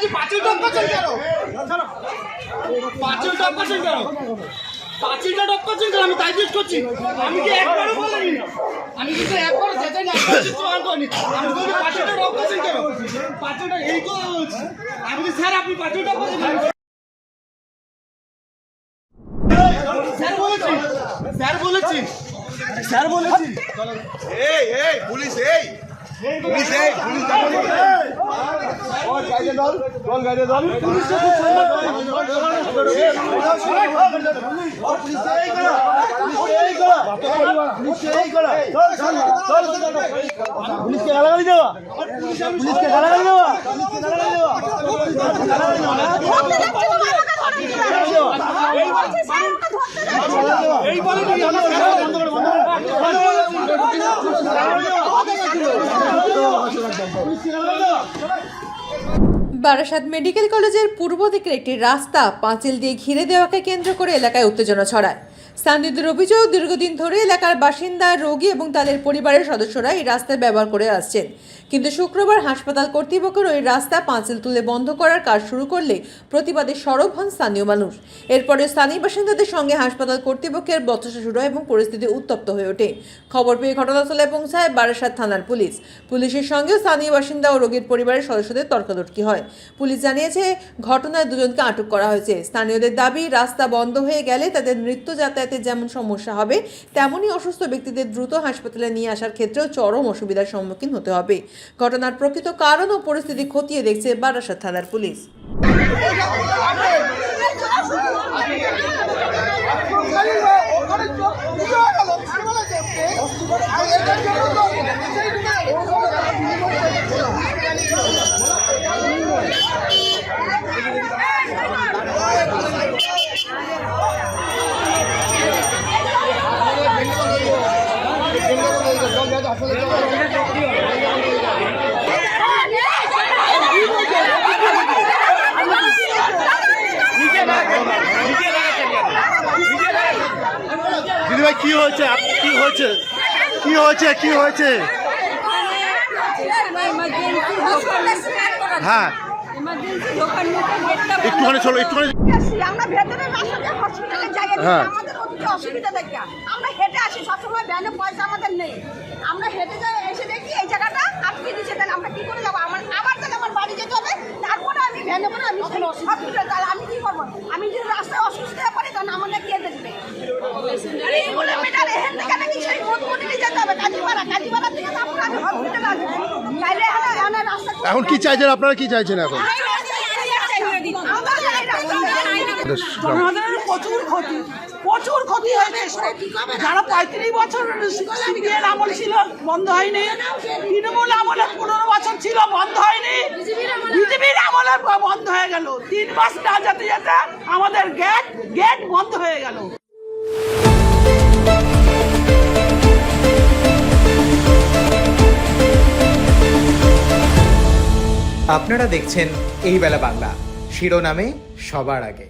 বলছি পাঁচিলটা টপকাচ্ছেন কেন? পাঁচিলটা টপকাচ্ছেন কেন? পাঁচিলটা টপকাচ্ছেন কেন? আমি তাই জিজ্ঞেস করছি। আমি কি একবারও বলিনি? আমি কিন্তু একবারও যেতে না করিনি। আমি বলছি পাঁচিলটা টপকাচ্ছেন কেন? পাঁচিলটা এই কথা বলছি। আমি বলছি স্যার আপনি পাঁচিলটা টপকাচ্ছেন কেন? স্যার বলেছি, স্যার বলেছি, স্যার বলেছি। এই এই পুলিশ এই পুলিশ এই পুলিশ গাইডে দল গাইডে দল পুলিশকে গালাগালি দেওয়া পুলিশকে গালাগালি দেওয়া এই বলে বারাসাত মেডিকেল কলেজের পূর্ব দিকের একটি রাস্তা পাঁচিল দিয়ে ঘিরে দেওয়াকে কেন্দ্র করে এলাকায় উত্তেজনা ছড়ায়। স্থানীয়দের অভিযোগ, দীর্ঘদিন ধরে এলাকার বাসিন্দা, রোগী এবং তাদের পরিবারের সদস্যরা এই রাস্তা ব্যবহার করে আসছেন। কিন্তু শুক্রবার হাসপাতাল কর্তৃপক্ষের ওই রাস্তা পাঁচিল তুলে বন্ধ করার কাজ শুরু করলে প্রতিবাদে সরব হন স্থানীয় মানুষ। এরপরে স্থানীয় বাসিন্দাদের সঙ্গে হাসপাতাল কর্তৃপক্ষের বচসা শুরু হয় এবং পরিস্থিতি উত্তপ্ত হয়ে ওঠে। খবর পেয়ে ঘটনাস্থলে পৌঁছায় বারাসাত থানার পুলিশ। পুলিশের সঙ্গে স্থানীয় বাসিন্দা ও রোগীর পরিবারের সদস্যদের তর্কাতর্কি হয়। পুলিশ জানিয়েছে ঘটনায় দুজনকে আটক করা হয়েছে। স্থানীয়দের দাবি, রাস্তা বন্ধ হয়ে গেলে তাদের নিত্য যাতায়াতে যেমন সমস্যা হবে, তেমনই অসুস্থ ব্যক্তিদের দ্রুত হাসপাতালে নিয়ে আসার ক্ষেত্রেও চরম অসুবিধার সম্মুখীন হতে হবে। ঘটনার প্রকৃত কারণ ও পরিস্থিতি খতিয়ে দেখছে বারাসাত থানার পুলিশ। দিদিভাই কি হয়েছে কি হয়েছে কি হয়েছে কি হয়েছে হ্যাঁ একটুখানি চলো একটুখানি আমরা ভেতরে রাস্তাতে হসপিটালে যাই আমাদের অতিরিক্ত অসুবিধা দেখি আমরা হেঁটে আসি সবসময় ব্যানে পয়সা আমাদের নেই আমরা হেঁটে যাই এসে দেখি এই জায়গাটা আটকে দিচ্ছে তাহলে আমরা কি করে যাবো আমার তাহলে আমার বাড়ি যেতে হবে তারপরে আমি ভ্যানে করে আমি হসপিটালে তাহলে আমি কি করবো আমি যদি রাস্তায় অসুস্থ হয়ে পড়ি তখন আমাদের কে দেখবে কিলোমিটার এখান থেকে নাকি সেই মোটমুটি যেতে হবে কাজীপাড়া থেকে তারপরে আমি হসপিটালে আসবো তাইলে রাস্তা এখন কি চাইছেন আপনারা কি চাইছেন এখন প্রচুর ক্ষতি হয়েছে যারা 35 বছর সিপিএর আমল ছিল বন্ধ হয়নি, তৃণমূল আমলে 15 বছর ছিল বন্ধ হয়নি, বিজেপির আমলে বন্ধ হয়ে গেল। 3 মাস না যেতে যেতে আমাদের গেট বন্ধ হয়ে গেল। আপনারা দেখছেন এই বেলা বাংলা, শিরোনামে সবার আগে।